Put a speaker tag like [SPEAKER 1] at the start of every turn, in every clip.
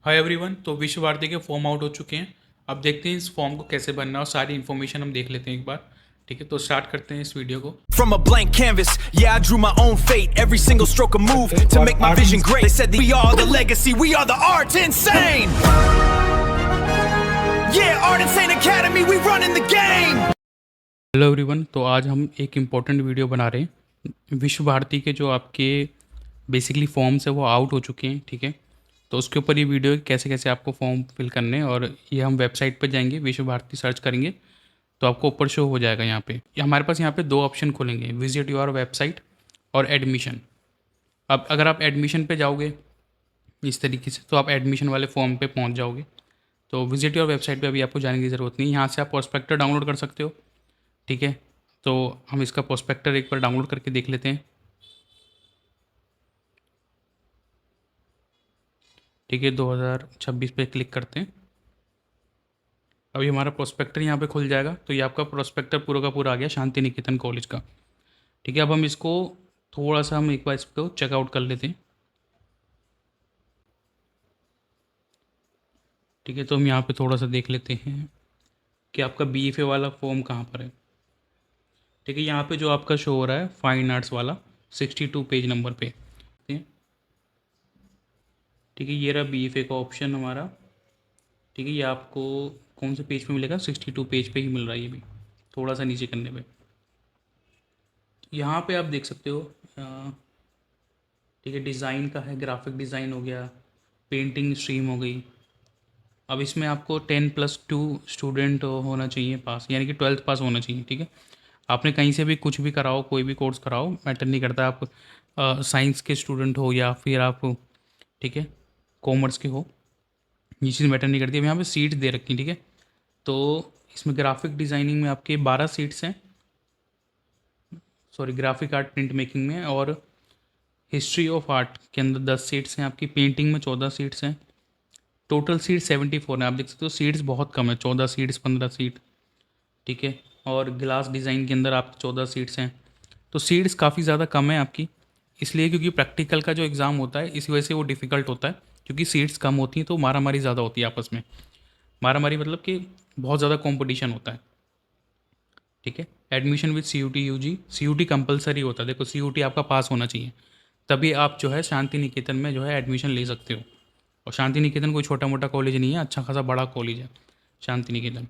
[SPEAKER 1] Hi everyone. तो विश्व भारती के फॉर्म आउट हो चुके हैं। अब देखते हैं इस फॉर्म को कैसे भरना है और सारी इन्फॉर्मेशन हम देख लेते हैं एक बार। ठीक है, तो स्टार्ट करते हैं इस वीडियो को।
[SPEAKER 2] From a blank canvas, yeah, I drew my own fate. Every single stroke a move to make my vision great. They said that we are the legacy, we are the art insane. Yeah, Art Insane Academy, we running the game.
[SPEAKER 1] Hello everyone, तो आज हम एक important video बना रहे हैं। विश्व भारती के जो आपके बेसिकली फॉर्म्स है वो आउट हो चुके हैं। ठीक है, तो उसके ऊपर ये वीडियो है कैसे कैसे आपको फॉर्म फिल करने हैं। और ये हम वेबसाइट पर जाएंगे, विश्व भारती सर्च करेंगे तो आपको ऊपर शो हो जाएगा। यहाँ पे हमारे पास यहाँ पे दो ऑप्शन खुलेंगे, विजिट योर वेबसाइट और एडमिशन। अब अगर आप एडमिशन पे जाओगे इस तरीके से तो आप एडमिशन वाले फॉर्म पे पहुंच जाओगे। तो विजिट योर वेबसाइट पे अभी आपको जाने की ज़रूरत नहीं, यहाँ से आप प्रोस्पेक्टर डाउनलोड कर सकते हो। ठीक है, तो हम इसका प्रोस्पेक्टर एक बार डाउनलोड करके देख लेते हैं। ठीक है, 2026 पे क्लिक करते हैं। अभी हमारा प्रोस्पेक्टर यहाँ पे खुल जाएगा। तो ये आपका प्रोस्पेक्टर पूरा का पूरा आ गया शांति निकेतन कॉलेज का। ठीक है, अब हम इसको थोड़ा सा हम एक बार इसको चेकआउट कर लेते हैं। ठीक है, तो हम यहाँ पे थोड़ा सा देख लेते हैं कि आपका BFA वाला फॉर्म कहाँ पर है। ठीक है, यहाँ पे जो आपका शो हो रहा है फाइन आर्ट्स वाला 62 पेज नंबर पे। ठीक है, ये रहा BFA का ऑप्शन हमारा। ठीक है, ये आपको कौन से पेज पे मिलेगा, 62 पेज पे ही मिल रहा है ये भी, थोड़ा सा नीचे करने पे। यहाँ पे आप देख सकते हो। ठीक है, डिज़ाइन का है, ग्राफिक डिज़ाइन हो गया, पेंटिंग स्ट्रीम हो गई। अब इसमें आपको 10+2 स्टूडेंट होना चाहिए पास, यानी कि 12th पास होना चाहिए। ठीक है, आपने कहीं से भी कुछ भी कराओ, कोई भी कोर्स कराओ, मैटर नहीं करता आप साइंस के स्टूडेंट हो या फिर आप ठीक है कॉमर्स के हो, ये चीज़ मैटर नहीं करती। अब यहाँ पे सीट्स दे रखी हैं। ठीक है, तो इसमें ग्राफिक डिज़ाइनिंग में आपके 12 सीट्स हैं, sorry graphic art print making में, और हिस्ट्री ऑफ आर्ट के अंदर 10 सीट्स हैं आपकी, पेंटिंग में 14 सीट्स हैं। टोटल सीट 74 हैं। आप देख सकते हो सीट्स बहुत कम है, 14 सीट्स, 15 सीट। ठीक है, और ग्लास डिज़ाइन के अंदर आपकी 14 सीट्स हैं। तो सीट्स काफ़ी ज़्यादा कम है आपकी, इसलिए क्योंकि प्रैक्टिकल का जो एग्ज़ाम होता है इसी वजह से वो डिफ़िकल्ट होता है, क्योंकि सीट्स कम होती हैं तो मारामारी ज़्यादा होती है आपस में। मारामारी मतलब कि बहुत ज़्यादा कंपटीशन होता है। ठीक है, admission with CUT UG, CUT compulsory होता है। देखो CUT आपका पास होना चाहिए, तभी आप जो है शांति निकेतन में जो है एडमिशन ले सकते हो। और शांति निकेतन कोई छोटा मोटा कॉलेज नहीं है, अच्छा खासा बड़ा कॉलेज है शांति निकेतन।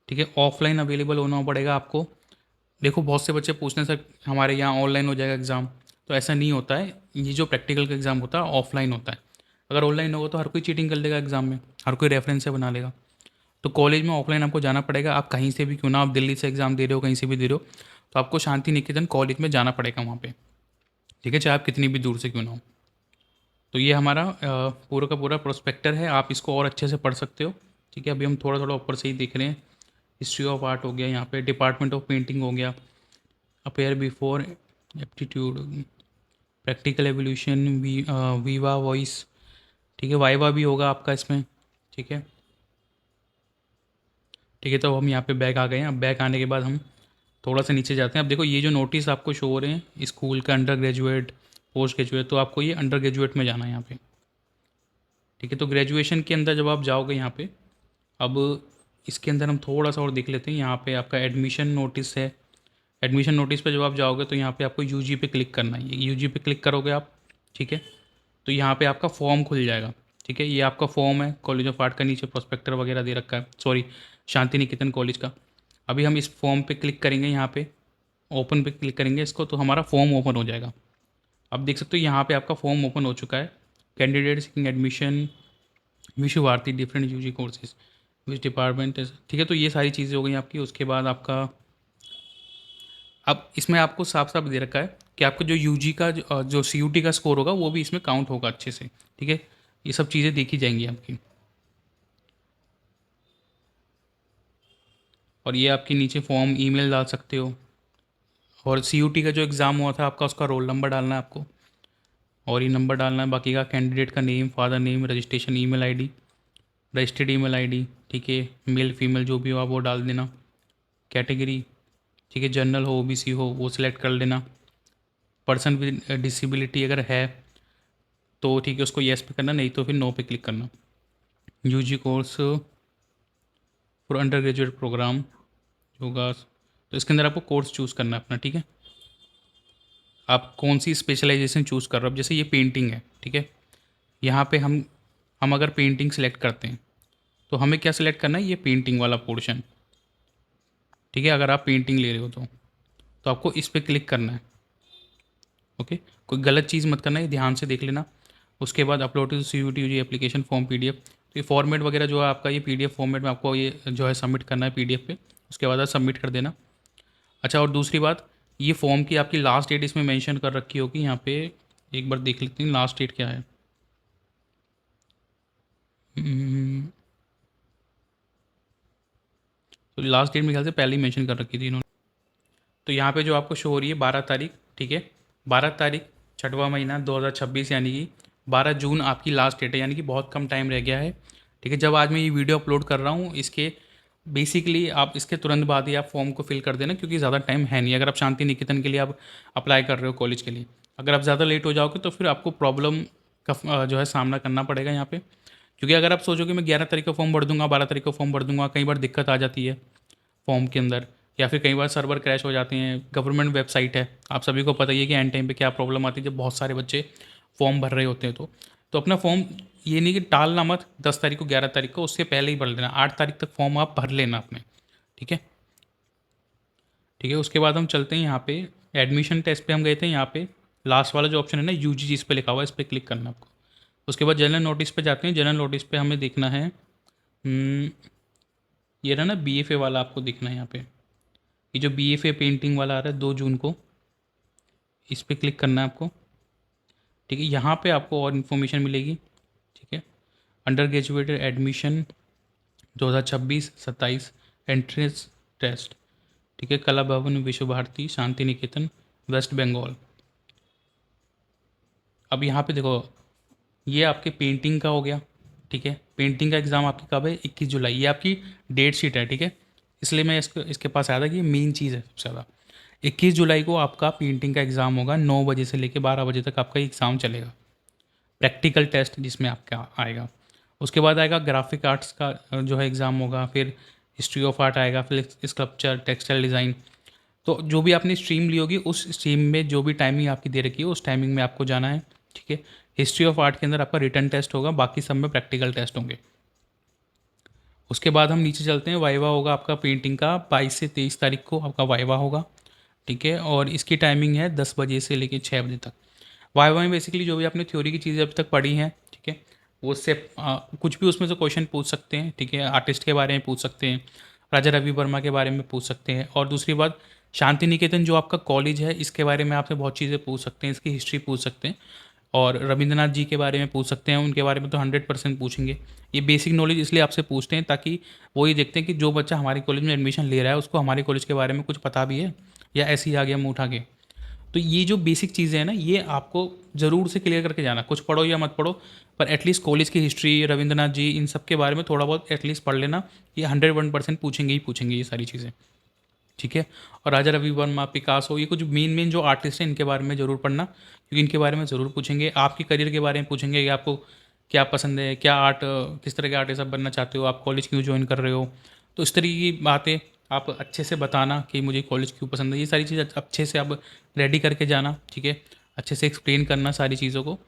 [SPEAKER 1] ठीक है, ऑफलाइन अवेलेबल होना पड़ेगा आपको। देखो बहुत से बच्चे पूछते हैं सर हमारे यहाँ ऑनलाइन हो जाएगा एग्ज़ाम, तो ऐसा नहीं होता है। ये जो प्रैक्टिकल का एग्ज़ाम होता है ऑफलाइन होता है। अगर ऑनलाइन होगा तो हर कोई चीटिंग कर लेगा एग्ज़ाम में, हर कोई रेफरेंस से बना लेगा। तो कॉलेज में ऑफलाइन आपको जाना पड़ेगा। आप कहीं से भी क्यों ना, आप दिल्ली से एग्ज़ाम दे रहे हो, कहीं से भी दे रहे हो, तो आपको शांति निकेतन कॉलेज में जाना पड़ेगा वहाँ पे। ठीक है, चाहे आप कितनी भी दूर से क्यों ना हो। तो ये हमारा पूरा का पूरा प्रोस्पेक्टर है, आप इसको और अच्छे से पढ़ सकते हो। ठीक है, अभी हम थोड़ा थोड़ा ऊपर से ही देख रहे हैं। हिस्ट्री ऑफ आर्ट हो गया, यहाँ पे डिपार्टमेंट ऑफ पेंटिंग हो गया, appear before aptitude, practical evolution, Viva voice. ठीक है, वाइवा भी होगा आपका इसमें। ठीक है। ठीक है, तो हम यहाँ पे बैक आ गए हैं। अब बैक आने के बाद हम थोड़ा सा नीचे जाते हैं। अब देखो ये जो नोटिस आपको शो हो रहे हैं स्कूल का, अंडर ग्रेजुएट, पोस्ट ग्रेजुएट, तो आपको ये अंडर ग्रेजुएट में जाना है यहाँ पे। ठीक है, तो ग्रेजुएशन के अंदर जब आप जाओगे यहाँ पे, अब इसके अंदर हम थोड़ा सा और देख लेते हैं। यहाँ पे आपका एडमिशन नोटिस है। एडमिशन नोटिस पे जब आप जाओगे तो यहाँ पे आपको यूजी पे क्लिक करना है। यूजी पे क्लिक करोगे आप, ठीक है, तो यहाँ पे आपका फॉर्म खुल जाएगा। ठीक है, ये आपका फॉर्म है कॉलेज ऑफ आर्ट का, नीचे प्रोस्पेक्टर वगैरह दे रखा है, सॉरी शांति निकेतन कॉलेज का। अभी हम इस फॉर्म पे क्लिक करेंगे, यहाँ पे ओपन पे क्लिक करेंगे इसको, तो हमारा फॉर्म ओपन हो जाएगा। अब देख सकते हो यहाँ पे आपका फॉर्म ओपन हो चुका है। Candidate seeking admission Visva Bharati different UG courses which department. ठीक है, तो ये सारी चीज़ें हो गई आपकी। उसके बाद आपका, अब इसमें आपको साफ साफ दे रखा है कि आपका जो यूजी का जो CUT का स्कोर होगा वो भी इसमें काउंट होगा अच्छे से। ठीक है, ये सब चीज़ें देखी जाएंगी आपकी। और ये आपके नीचे फॉर्म ईमेल डाल सकते हो। और CUT का जो एग्ज़ाम हुआ था आपका, उसका रोल नंबर डालना है आपको, और ये नंबर डालना है। बाकी का कैंडिडेट का name, father name, registration email ID, registered email ID. ठीक है, मेल फीमेल जो भी हो आप वो डाल देना। कैटेगरी, ठीक है, जनरल हो OBC हो वो सिलेक्ट कर लेना। पर्सन विद डिसेबिलिटी अगर है तो ठीक है, उसको येस पे करना, नहीं तो फिर नो पे क्लिक करना। UG course for under graduate program होगा, तो इसके अंदर आपको कोर्स चूज़ करना है अपना, ठीक है। आप कौन सी स्पेशलाइजेशन चूज़ कर रहे हो। अब जैसे ये पेंटिंग है, ठीक है, यहाँ पे हम अगर पेंटिंग सेलेक्ट करते हैं तो हमें क्या सेलेक्ट करना है, ये पेंटिंग वाला पोर्शन, ठीक है। अगर आप पेंटिंग ले रहे हो तो आपको इस पर क्लिक करना है, ओके। कोई गलत चीज़ मत करना है, ध्यान से देख लेना। उसके बाद upload to CUET application form PDF, तो ये फॉर्मेट वगैरह जो है आपका, ये PDF फॉर्मेट में आपको ये जो है सबमिट करना है PDF पे। उसके बाद आप सबमिट कर देना। अच्छा, और दूसरी बात, ये फॉर्म की आपकी लास्ट डेट इसमें मेंशन कर रखी होगी यहाँ पे, एक बार देख लेते हैं लास्ट डेट क्या है। तो लास्ट डेट मेरे ख्याल से पहले ही मेंशन कर रखी थी इन्होंने। तो यहाँ पे जो आपको शो हो रही है 12 तारीख, ठीक है, 12 तारीख 6वां महीना 2026, यानी कि 12 जून आपकी लास्ट डेट है, यानी कि बहुत कम टाइम रह गया है, ठीक है। जब आज मैं ये वीडियो अपलोड कर रहा हूँ, इसके बेसिकली आप इसके तुरंत बाद ही आप फॉर्म को फिल कर देना, क्योंकि ज़्यादा टाइम है नहीं। अगर आप शांति निकेतन के लिए आप अप्लाई कर रहे हो कॉलेज के लिए, अगर आप ज़्यादा लेट हो जाओगे तो फिर आपको प्रॉब्लम का जो है सामना करना पड़ेगा यहाँ पे। क्योंकि अगर आप सोचोगे मैं 11 तारीख को फॉर्म भर दूंगा, 12 तारीख को फॉर्म भर दूंगा, कई बार दिक्कत आ जाती है फॉर्म के अंदर, या फिर कई बार सर्वर क्रैश हो जाते हैं। गवर्नमेंट वेबसाइट है, आप सभी को पता ही है कि एंड टाइम पे क्या प्रॉब्लम आती है जब बहुत सारे बच्चे फॉर्म भर रहे होते हैं। तो अपना फॉर्म ये नहीं कि टालना मत, 10 तारीख को 11 तारीख को, उससे पहले ही भर लेना, 8 तारीख तक फॉर्म आप भर लेना अपने, ठीक है। ठीक है, उसके बाद हम चलते हैं यहाँ पे एडमिशन टेस्ट पे हम गए थे। यहाँ पे लास्ट वाला जो ऑप्शन है ना UG, इस पर लिखा हुआ है, इस पर क्लिक करना आपको। उसके बाद जनरल नोटिस पे जाते हैं। जनरल नोटिस पे हमें देखना है ये रहा ना BFA वाला, आपको देखना है यहाँ पे, ये जो BFA पेंटिंग वाला आ रहा है 2 जून को, इस पर क्लिक करना है आपको, ठीक है। यहाँ पे आपको और इन्फॉर्मेशन मिलेगी, ठीक है। Under graduate admission 2026-27 entrance test, ठीक है, कला भवन विश्व भारती शांति निकेतन वेस्ट बंगाल। अब यहाँ पे देखो, ये आपके पेंटिंग का हो गया, ठीक है। पेंटिंग का एग्ज़ाम आपकी कब है, 21 जुलाई, ये आपकी डेट शीट है, ठीक है। इसलिए मैं इसके पास आया था कि ये मेन चीज़ है सबसे ज़्यादा। 21 जुलाई को आपका पेंटिंग का एग्ज़ाम होगा, 9 बजे से लेकर 12 बजे तक आपका एग्ज़ाम चलेगा, प्रैक्टिकल टेस्ट जिसमें आपका आएगा। उसके बाद आएगा ग्राफिक आर्ट्स का जो है एग्ज़ाम होगा, फिर हिस्ट्री ऑफ आर्ट आएगा, फिर स्कल्पचर, टेक्सटाइल डिज़ाइन। तो जो भी आपने स्ट्रीम ली होगी उस स्ट्रीम में जो भी टाइमिंग आपकी दे रखी है उस टाइमिंग में आपको जाना है, ठीक है। हिस्ट्री ऑफ आर्ट के अंदर आपका रिटन टेस्ट होगा, बाकी सब में प्रैक्टिकल टेस्ट होंगे। उसके बाद हम नीचे चलते हैं, वाइवा होगा आपका पेंटिंग का 22 से 23 तारीख को आपका वाइवा होगा, ठीक है। और इसकी टाइमिंग है 10 बजे से लेकर 6 बजे तक। वाइवा में बेसिकली जो भी आपने थ्योरी की चीज़ें अभी तक पढ़ी हैं, ठीक है, वो उससे कुछ भी उसमें से क्वेश्चन पूछ सकते हैं, ठीक है। आर्टिस्ट के बारे में पूछ सकते हैं, राजा रवि वर्मा के बारे में पूछ सकते हैं। और दूसरी बात, शांति निकेतन जो आपका कॉलेज है इसके बारे में आपसे बहुत चीज़ें पूछ सकते हैं, इसकी हिस्ट्री पूछ सकते हैं, और रविंद्रनाथ जी के बारे में पूछ सकते हैं, उनके बारे में तो 100% पूछेंगे। ये बेसिक नॉलेज इसलिए आपसे पूछते हैं ताकि वो ये देखते हैं कि जो बच्चा हमारे कॉलेज में एडमिशन ले रहा है उसको हमारे कॉलेज के बारे में कुछ पता भी है, या ऐसे ही आ गया मुँह उठा के। तो ये जो बेसिक चीज़ें हैं ना, ये आपको ज़रूर से क्लियर करके जाना, कुछ पढ़ो या मत पढ़ो, पर एटलीस्ट कॉलेज की हिस्ट्री, रविंद्रनाथ जी, इन सब के बारे में थोड़ा बहुत एटलीस्ट पढ़ लेना। ये 101% पूछेंगे ही पूछेंगे ये सारी चीज़ें, ठीक है। और राजा रवि वर्मा, पिकासो, ये कुछ मेन जो आर्टिस्ट हैं इनके बारे में ज़रूर पढ़ना, क्योंकि इनके बारे में ज़रूर पूछेंगे। आपके करियर के बारे में पूछेंगे कि आपको क्या पसंद है, क्या आर्ट, किस तरह के आर्टिस्ट आप बनना चाहते हो, आप कॉलेज क्यों ज्वाइन कर रहे हो। तो इस तरह की बातें आप अच्छे से बताना कि मुझे कॉलेज क्यों पसंद है, ये सारी चीज़ें अच्छे से आप रेडी करके जाना, ठीक है। अच्छे से एक्सप्लेन करना सारी चीज़ों को।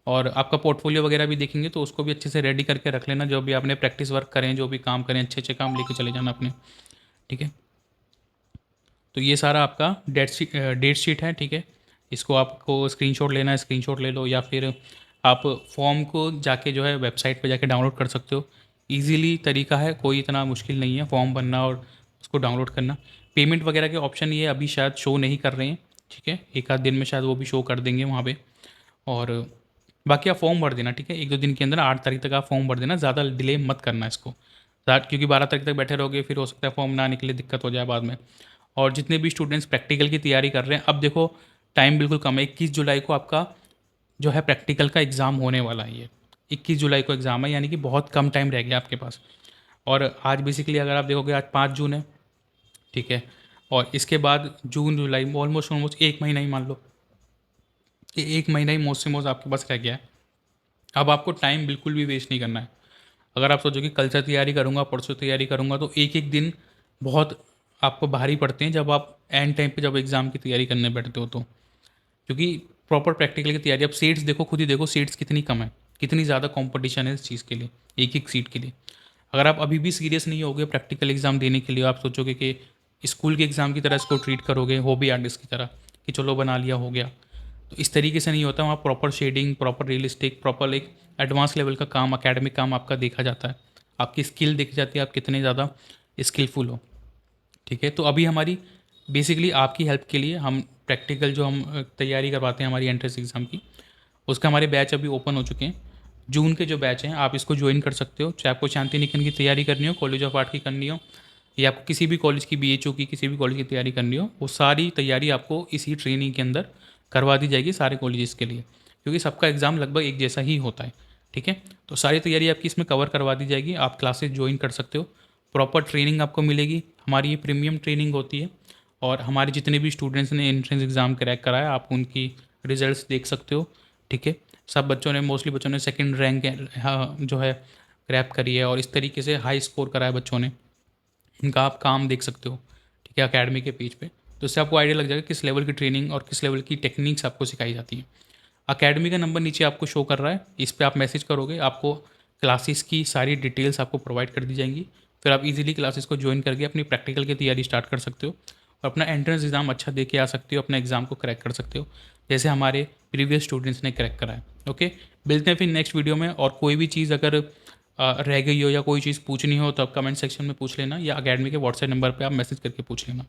[SPEAKER 1] और आपका पोर्टफोलियो वगैरह भी देखेंगे तो उसको भी अच्छे से रेडी करके रख लेना, जो भी आपने प्रैक्टिस वर्क करें, जो भी काम करें, अच्छे अच्छे काम लेके चले जाना अपने, ठीक है। तो ये सारा आपका डेट शीट है, ठीक है। इसको आपको स्क्रीनशॉट लेना है, स्क्रीनशॉट ले लो, या फिर आप फॉर्म को जाके जो है वेबसाइट पे जाके डाउनलोड कर सकते हो। इजीली तरीका है, कोई इतना मुश्किल नहीं है फॉर्म भरना और उसको डाउनलोड करना। पेमेंट वगैरह के ऑप्शन ये अभी शायद शो नहीं कर रहे हैं, ठीक है। एक आध दिन में शायद वो भी शो कर देंगे वहाँ पे। और बाकी आप फॉर्म भर देना, ठीक है। 1-2 दिन के अंदर 8 तारीख तक आप फॉर्म भर देना, ज़्यादा डिले मत करना इसको, क्योंकि 12 तारीख तक बैठे रहोगे फिर हो सकता है फॉर्म ना निकले, दिक्कत हो जाए बाद में। और जितने भी स्टूडेंट्स प्रैक्टिकल की तैयारी कर रहे हैं, अब देखो टाइम बिल्कुल कम है, 21 जुलाई को आपका जो है प्रैक्टिकल का एग्ज़ाम होने वाला है। ये 21 जुलाई को एग्ज़ाम है, यानी कि बहुत कम टाइम रह गया आपके पास। और आज बेसिकली अगर आप देखोगे आज 5 जून है, ठीक है। और इसके बाद जून जुलाई ऑलमोस्ट 1 महीना ही मान लो, कि एक महीना ही मोस्ट से मोस्ट आपके पास रह गया है। अब आपको टाइम बिल्कुल भी वेस्ट नहीं करना है। अगर आप सोचो कि कल से तैयारी करूँगा, परसों तैयारी करूँगा, तो एक एक दिन बहुत आपको भारी पड़ते हैं जब आप एंड टाइम पे जब एग्ज़ाम की तैयारी करने बैठते हो तो। क्योंकि प्रॉपर प्रैक्टिकल की तैयारी, अब सीट्स देखो, खुद ही देखो सीट्स कितनी कम है, कितनी ज़्यादा कंपटीशन है इस चीज़ के लिए, एक एक सीट के लिए। अगर आप अभी भी सीरियस नहीं होगे प्रैक्टिकल एग्ज़ाम देने के लिए, आप सोचोगे कि स्कूल के एग्ज़ाम की तरह इसको ट्रीट करोगे, हॉबी आर्टिस्ट की तरह कि चलो बना लिया हो गया, तो इस तरीके से नहीं होता। वहाँ proper shading, proper realistic, proper एक एडवांस लेवल का काम, अकेडमिक काम आपका देखा जाता है, आपकी स्किल देखी जाती है, आप कितने ज़्यादा स्किलफुल हो। ठीक है, तो अभी हमारी बेसिकली आपकी हेल्प के लिए हम प्रैक्टिकल जो हम तैयारी करवाते हैं हमारी एंट्रेंस एग्ज़ाम की, उसका हमारे बैच अभी ओपन हो चुके हैं। जून के जो बैच हैं आप इसको ज्वाइन कर सकते हो, चाहे आपको शांति निकेतन की तैयारी करनी हो, कॉलेज ऑफ आर्ट की करनी हो, या आपको किसी भी कॉलेज की, BHU की, किसी भी कॉलेज की तैयारी करनी हो, वो सारी तैयारी आपको इसी ट्रेनिंग के अंदर करवा दी जाएगी सारे कॉलेजेस के लिए, क्योंकि सबका एग्ज़ाम लगभग एक जैसा ही होता है। ठीक है, तो सारी तैयारी आपकी इसमें कवर करवा दी जाएगी, आप क्लासेस ज्वाइन कर सकते हो, प्रॉपर ट्रेनिंग आपको मिलेगी। हमारी ये प्रीमियम ट्रेनिंग होती है, और हमारे जितने भी स्टूडेंट्स ने एंट्रेंस एग्ज़ाम क्रैक करा है, आप उनकी रिजल्ट्स देख सकते हो। ठीक है, सब बच्चों ने, मोस्टली बच्चों ने सेकंड रैंक जो है क्रैप करी है, और इस तरीके से हाई स्कोर करा है बच्चों ने, उनका आप काम देख सकते हो। ठीक है, अकेडमी के पेज पे, तो इससे आपको आइडिया लग जाएगा किस लेवल की ट्रेनिंग और किस लेवल की टेक्निक्स आपको सिखाई जाती हैं। अकेडमी का नंबर नीचे आपको शो कर रहा है, इस पर आप मैसेज करोगे, आपको क्लासेस की सारी डिटेल्स आपको प्रोवाइड कर दी जाएंगी। फिर आप इजीली क्लासेस को ज्वाइन करके अपनी प्रैक्टिकल की तैयारी स्टार्ट कर सकते हो, और अपना एंट्रेंस एग्ज़ाम अच्छा दे के आ सकते हो, अपना एग्ज़ाम को क्रैक कर सकते हो, जैसे हमारे प्रीवियस स्टूडेंट्स ने क्रैक करा है। ओके, मिलते हैं फिर नेक्स्ट वीडियो में, और कोई भी चीज़ अगर रह गई हो या कोई चीज़ पूछनी हो तो आप कमेंट सेक्शन में पूछ लेना, या अकेडमी के व्हाट्सएप नंबर पर आप मैसेज करके पूछ लेना।